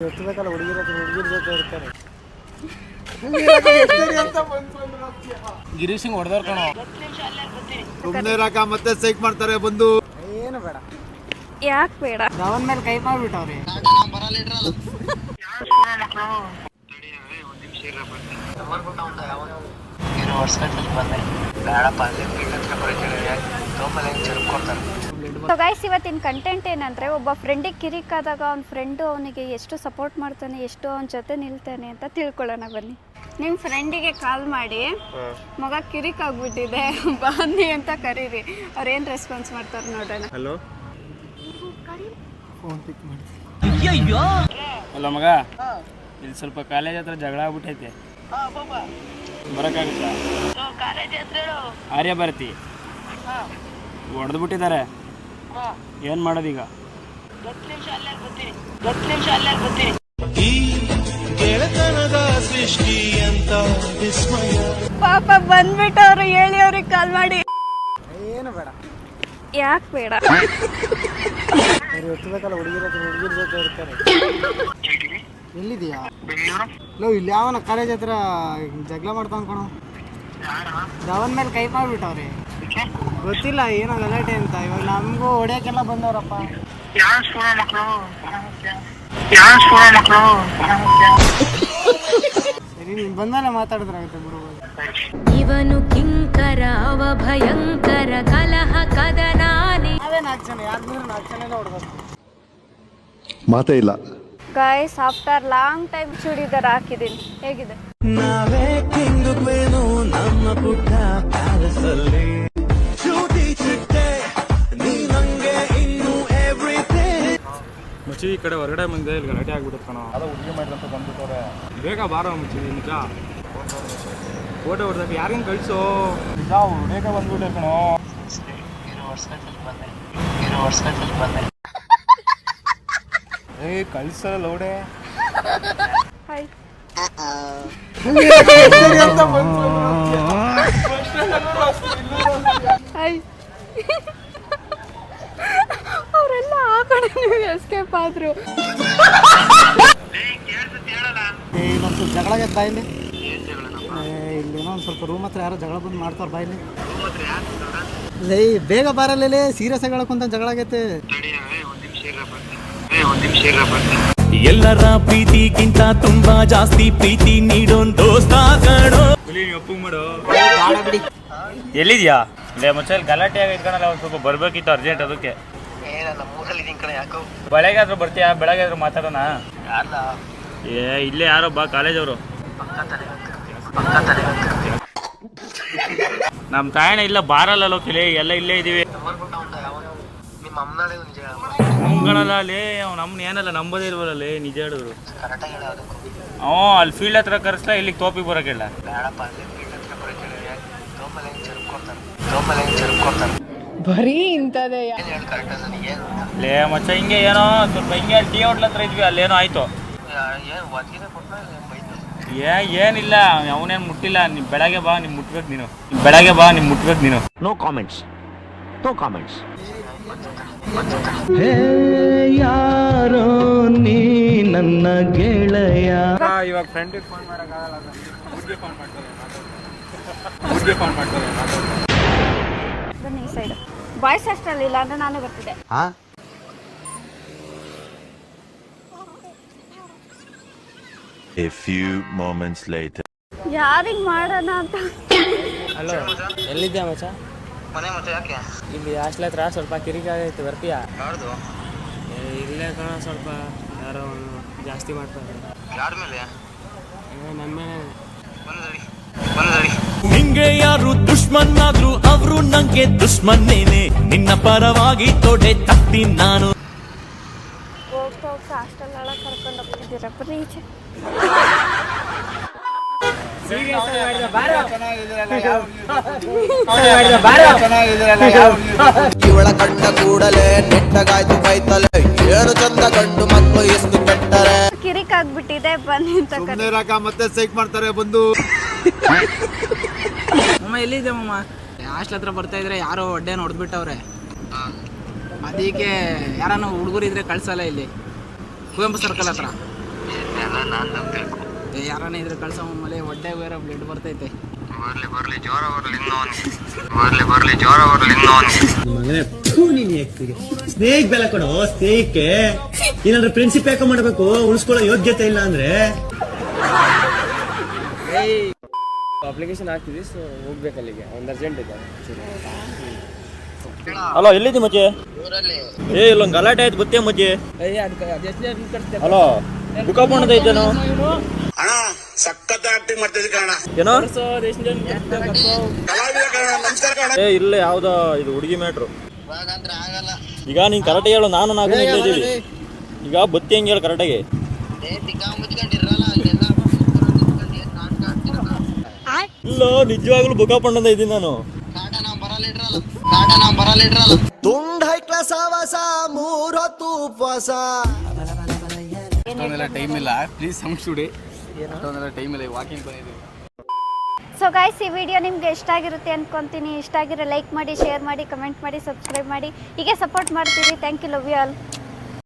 ಎಷ್ಟಬೇಕಲ್ಲ ಹುಡುಗಿರ ಜೊತೆ ಇರ್ತಾರೆ. ಗಿರೀಶ್ ಹೊಡೆದವ್ರ ಕಣ ಸುಮ್ಮನೆ ರಾಕ ಮತ್ತೆ ಸೈಕ್ ಮಾಡ್ತಾರೆ ಬಂದು. ಏನು ಬೇಡ, ಯಾಕೆ ಬೇಡ? ಧವನ್ ಮೇಲೆ ಕೈ ಮಾಡ್ಬಿಟ್ಟವ್ರಿ. ಗೈಸ್, ಇವತ್ತಿನ ಕಂಟೆಂಟ್ ಏನಂದ್ರೆ, ಒಬ್ಬ ಫ್ರೆಂಡಿಗೆ ಕಿರಿಕಾದಾಗ ಅವ್ನ ಫ್ರೆಂಡು ಅವನಿಗೆ ಎಷ್ಟು ಸಪೋರ್ಟ್ ಮಾಡ್ತಾನೆ, ಎಷ್ಟು ಅವನ ಜೊತೆ ನಿಲ್ತಾನೆ ಅಂತ ತಿಳ್ಕೊಳ್ಳೋಣ ಬನ್ನಿ. ನಿಮ್ಮ ಫ್ರೆಂಡಿಗೆ ಕಾಲ್ ಮಾಡಿ ಮಗ ಕಿರಿಕಾಗ್ಬಿಟ್ಟಿದೆ ಬನ್ನಿ ಅಂತ ಕರೀರಿ, ಅವ್ರು ಏನು ರೆಸ್ಪಾನ್ಸ್ ಮಾಡ್ತಾರೆ ನೋಡೋಣ. ಹಲೋ, ಫೋನ್ ಪಿಕ್ ಮಾಡ್ತೀನಿ. ಹಲೋ ಮಗ, ಇಲ್ಲಿ ಸ್ವಲ್ಪ ಕಾಲೇಜ್ ಹತ್ರ ಜಗಳ ಆಗ್ಬಿಟ್ಟೈತೆ, ಬರೋಕ್ಕಾಗುತ್ತಾ? ಆರ್ಯ ಭಾರತಿ ಹೊಡೆದು ಬಿಟ್ಟಿದ್ದಾರೆ, ಏನು ಮಾಡೋದೀಗ? ಪಾಪ ಬಂದ್ಬಿಟ್ಟು ಅವ್ರು ಹೇಳಿ ಅವ್ರಿಗೆ ಕಾಲ್ ಮಾಡಿ. ಏನು ಬೇಡ, ಯಾಕೆ ಬೇಡ? ಅವ್ರು ಎಷ್ಟಬೇಕಲ್ಲ ಹುಡುಗಿರ ಜೊತೆ ಇರ್ತಾರೆ. ಎಲ್ಲಿದೆಯಾ? ಲೋ, ಇಲ್ಲಿ ಯಾವನ ಕಾಲೇಜ್ ಹತ್ರ ಜಗಳ ಮಾಡ್ತಾ ಅನ್ಕೊಣ. ಧವನ್ ಮೇಲೆ ಕೈ ಮಾಡ್ಬಿಟ್ಟವ್ರಿ. ಗೊತ್ತಿಲ್ಲ ಏನೋ ಗಲಾಟೆ ಅಂತ. ಇವಾಗ ನಮಗೂ ಹೊಡಿಯೋಕ್ಕೆಲ್ಲ ಬಂದವ್ರಪ್ಪ. ಸರಿ, ನೀನು ಬಂದಾನೆ ಮಾತಾಡಿದ್ರಾಗುತ್ತೆ ಬಿಡು. ಇವನು ಕಿಂಕರ ಅವ ಭಯಂಕರ ಕಲಹ ಕದನಾನೆ. ಅದೇ 4 ಜನ, ಯಾರು 4 ಜನ ಹೊಡ್ಬೇಕು. ಮಾತೇ ಇಲ್ಲ. Guys, after long time churidar ಹಾಕಿದ್ದೀನಿ. ಹೇಗಿದೆ? ನಾವೇ ಕಿಂಗುವೇನು ನಮ್ಮ ಪುಟ್ಟ ಪ್ಯಾಲೇಸಲ್ಲಿ. ಮುಚ್ಚಿ ಈ ಕಡೆ ಹೊರಗಡೆ ಬಂದೆ, ಇಲ್ಲಿ ಗಲಾಟೆ ಆಗ್ಬಿಡುತ್ತೆ ಕಣ. ಅದು ಹುಡುಗಿ ಮಾಡಿದಂತ ಬಂದ್ಬಿಟ್ಟವ್ರೆ. ಬೇಗ ಬಾರೋ ಮುಚ್ಚಿ, ನಿಜ ಫೋಟೋ ಹೊಡೆದಾಗ ಯಾರಿಗ ಕಳಿಸೋ, ನಿಜ ಬೇಗ ಬಂದ್ಬಿಟ್ಟೆ ಕಣೋ. ಕಳ್ಸಲ್ಲ ಲೋಡೆ. ಹಾಯ್. ಹಾಯ್. ಅವರೆಲ್ಲ ಆ ಕಡೆ ಎಸ್ಕೇಪ್ ಆದ್ರು. ಇಲ್ಲೊಂದು ಜಗಳ ಆಗೈತೆ ಬಾಯಲ್ಲಿ. ಇಲ್ಲೇನೋ ಒಂದು ಸ್ವಲ್ಪ ರೂಮ್ ಹತ್ರ ಯಾರೋ ಜಗಳ ಬಂದು ಮಾಡ್ತಾರ ಬಾಯಲ್ಲಿ. ಲೇ, ಬೇಗ ಬಾರಲ್ಲೇ, ಸೀರಿಯಸ್ ಆಗಿ ಹೇಳಕ್ಕಂತ ಜಗಳ ಆಗೈತೆ. ಎಲ್ಲರ ಪ್ರೀತಿಗಿಂತ ತುಂಬಾ ಜಾಸ್ತಿ ಪ್ರೀತಿ ನೀಡೋನ್ ದೋಸ್ತ ಕಣೋ. ಒಪ್ಪು ಮಾಡು. ಎಲ್ಲಿದ್ಯಾ? ಲೇ ಮುಚ್ಚ, ಇಲ್ಲಿ ಗಲಾಟೆ ಆಗೈತೆ ಕಣಲ್ಲ, ಒಂದು ಸ್ವಲ್ಪ ಬರ್ಬೇಕಿತ್ತು ಅರ್ಜೆಂಟ್. ಅದಕ್ಕೆ ಬೆಳಗ್ಗೆ ಬರ್ತೀಯಾ? ಬೆಳಗ್ಗೆ ಆದ್ರೂ ಮಾತಾಡೋಣ. ಇಲ್ಲೇ ಯಾರೋ ಬಾ, ಕಾಲೇಜ್ ಅವರು. ನಮ್ಮ ತಾಯಣ್ಣ ಇಲ್ಲ ಬಾರಲ್ಲ ಲೋಕಿಲೆ, ಎಲ್ಲ ಇಲ್ಲೇ ಇದೀವಿ. ನಮ್ಗಳಲ್ಲ ಲೇ, ನಮ್ಮನ್ನ ಏನಲ್ಲ ನಂಬೋದೇ ಇಲ್ವಲ್ಲೇ, ನಿಜ ಹೇಳಿದ್ರು. ಅಲ್ಲಿ ಫೀಲ್ಡ್ ಹತ್ರ ಕರೆಸ್ಲಾ, ಇಲ್ಲಿಗೆ ತೋಪಿಗೆ ಬರೋಕ್ಕಿಲ್ಲ. ಬರೀ ಇಂಥದೇ ಲೇ ಮಚ್ಚ, ಹಿಂಗೆ ಏನೋ ಸ್ವಲ್ಪ ಹಿಂಗೆ ಟೀ ಹೋಟ್ಲ್ ಹತ್ರ ಇದ್ವಿ, ಅಲ್ಲೇನೋ ಆಯ್ತು. ಏನಿಲ್ಲ, ಅವನೇನು ಮುಟ್ಟಿಲ್ಲ. ನೀ ಬೆಳಗ್ಗೆ ಬಾ, ನಿಮ್ ಮುಟ್ಬೇಕು ನೀನು. ಮುಟ್ಬೇಕು ನೀನು. No comments. ಯಾರೋ ನೀ ನನ್ನ ಗೆಳೆಯ. ಇವಾಗ ಫ್ರೆಂಡಿಗೆ ಫೋನ್ ಮಾಡೋಕ್ಕಾಗಲ್ಲ, ಫೋನ್ ಮಾಡ್ತಾರೆ. ಬನ್ನಿ ಈ ಸೈಡ್. ಬಾಯ್ಸ್ ಅಷ್ಟರಲ್ಲಿ ಇಲ್ಲ ಅಂದ್ರೆ ನಾನು ಬರ್ತಿದ್ದೆ. A few moments later. ಯಾರಿಗೆ ಮಾಡೋಣ ಅಂತ. ಹಲೋ, ಎಲ್ಲಿದ್ಯಾ ಮಚ್ಚ? ಮನೆ ಮತ್ತೆ ಯಾಕೆ? ಇಲ್ಲಿ ಹಾಸ್ಟೆಲ್ ಹತ್ರ ಸ್ವಲ್ಪ ಕಿರಿಕಾಗೈತೆ, ಬರ್ತೀಯಾ? ಇಲ್ಲೇ ಕಣ, ಸ್ವಲ್ಪ ಯಾರೋ ಜಾಸ್ತಿ ಮಾಡ್ತಾರೆ. ಯಾರ ಮೇಲೆ? ನನ್ನ ಮೇಲೆ. ನಿಂಗೆ ಯಾರು ದುಶ್ಮನ್ ಆದ್ರು ಅವರು ನಂಗೆ ದುಶ್ಮನ್ನೇನೆ. ನಿನ್ನ ಪರವಾಗಿ ತೊಡೆ ತಟ್ಟಿ ನಾನು. ಹೋಗ್ತಾ ಹಾಸ್ಟೆಲ್ ಒಳಗೆ ಕರ್ಕೊಂಡು ಹೋಗ್ತಿದ್ದೀರಾ? ಬರೀ ಈಚೆ. ಇವಳ ಕಂಡ ಕೂಡಲೇ ನೆಟ್ಟಗಾಯ್ತು ಕೈತಲೆ. ಏನು ಚಂದ ಕಂಡು ಮತ್ತು ಎಷ್ಟು ಕೆಟ್ಟರೆ. ಕಿರಿಕಾಗ್ಬಿಟ್ಟಿದೆ, ಬನ್ನಿ ಅಂತ ಸುಮ್ಮನೆ ರಾಕ ಮತ್ತೆ ಸೈಕ್ ಮಾಡ್ತಾರೆ ಬಂದು. ಮಮ್ಮ ಎಲ್ಲಿದೆ ಮಮ್ಮ? ಹಾಸ್ಟೆಲ್ ಹತ್ರ ಬರ್ತಾ ಇದ್ರೆ ಯಾರೋ ಒಡ್ಡೇನ ಹೊಡೆದ್ಬಿಟ್ಟವ್ರೆ. ಅದಕ್ಕೆ ಯಾರನ್ನ ಹುಡುಗರು ಇದ್ರೆ ಕಳ್ಸಲ್ಲ. ಇಲ್ಲಿ ಕುವೆಂಪು ಸರ್ಕಲ್ ಹತ್ರ ಯಾರನ್ನ ಇದ್ರೆ ಕಳ್ಸೋ ಮಲೆ ಹೊಟ್ಟೆ ಬೇರೆ ಬ್ಲಡ್ ಬರ್ತೈತೆ. ಸ್ನೇಹಿಕ್ ಬೆಲೆ ಕೊಡು ಸ್ನೇಹಿಕ್ಕೆ. ಏನಾದ್ರೂ ಪ್ರಿನ್ಸಿಪ್ ಯಾಕೆ ಮಾಡಬೇಕು, ಉಳಿಸ್ಕೊಳ್ಳೋ ಯೋಗ್ಯತೆ ಇಲ್ಲ ಅಂದ್ರೆ. ಅಪ್ಲಿಕೇಶನ್ ಹಾಕ್ತಿದ್ವಿ, ಸೊ ಹೋಗ್ಬೇಕು ಅಲ್ಲಿಗೆ, ಒಂದು ಅರ್ಜೆಂಟ್ ಇದೆ. ಹಲೋ, ಎಲ್ಲಿದ್ದಿ ಮಚ್ಚಿ? ಏ ಇಲ್ಲೊಂದು ಗಲಾಟೆ ಆಯ್ತು ಗೊತ್ತೇ ಮಚ್ಚಿ. ಹಲೋ, ಬುಕ್ ಹಾಕೊಂಡ್ ಐತೇನೋ ಏನೋ. ಏ ಇಲ್ಲ, ಯಾವ್ದೋ ಇದು ಹುಡುಗಿ ಮ್ಯಾಟ್ರು. ಈಗ ನೀನ್ ಕರೆಕ್ಟ್ ಹೇಳು, ನಾನು ನಾಲ್ಕು ಇದ್ದೀವಿ. ಈಗ ಬತ್ತಿ ಹೆಂಗೆ ಹೇಳು ಕರೆಕ್ಟಾಗಿ. ಇಲ್ಲ, ನಿಜವಾಗ್ಲೂ ಬುಕ್ ಹಾಕೊಂಡ ಇದ್ದೀನಿ ನಾನು. ತುಂಡ್ ಹೈಕ್ಲ ಸಾವಾಸ ಮೂರೊತ್ತು ಉಪವಾಸ. ಟೈಮ್ ಇಲ್ಲ, ಪ್ಲೀಸ್ ಸಮಸ್ಬಿಡಿ. ಟೈಮ್ ಇಲ್ಲ, ವಾಕಿಂಗ್ ಬಂದಿದ್ದೀವಿ. ಸೊ ಗೈಸ್, ಈ ವಿಡಿಯೋ ನಿಮ್ಗೆ ಇಷ್ಟ ಆಗಿರುತ್ತೆ ಅನ್ಕೊಂತೀನಿ. ಇಷ್ಟ ಆಗಿರೋ ಲೈಕ್ ಮಾಡಿ, ಶೇರ್ ಮಾಡಿ, ಕಮೆಂಟ್ ಮಾಡಿ, ಸಬ್ಸ್ಕ್ರೈಬ್ ಮಾಡಿ. ಹೀಗೆ ಸಪೋರ್ಟ್ ಮಾಡ್ತೀರಿ. Thank you, love you all.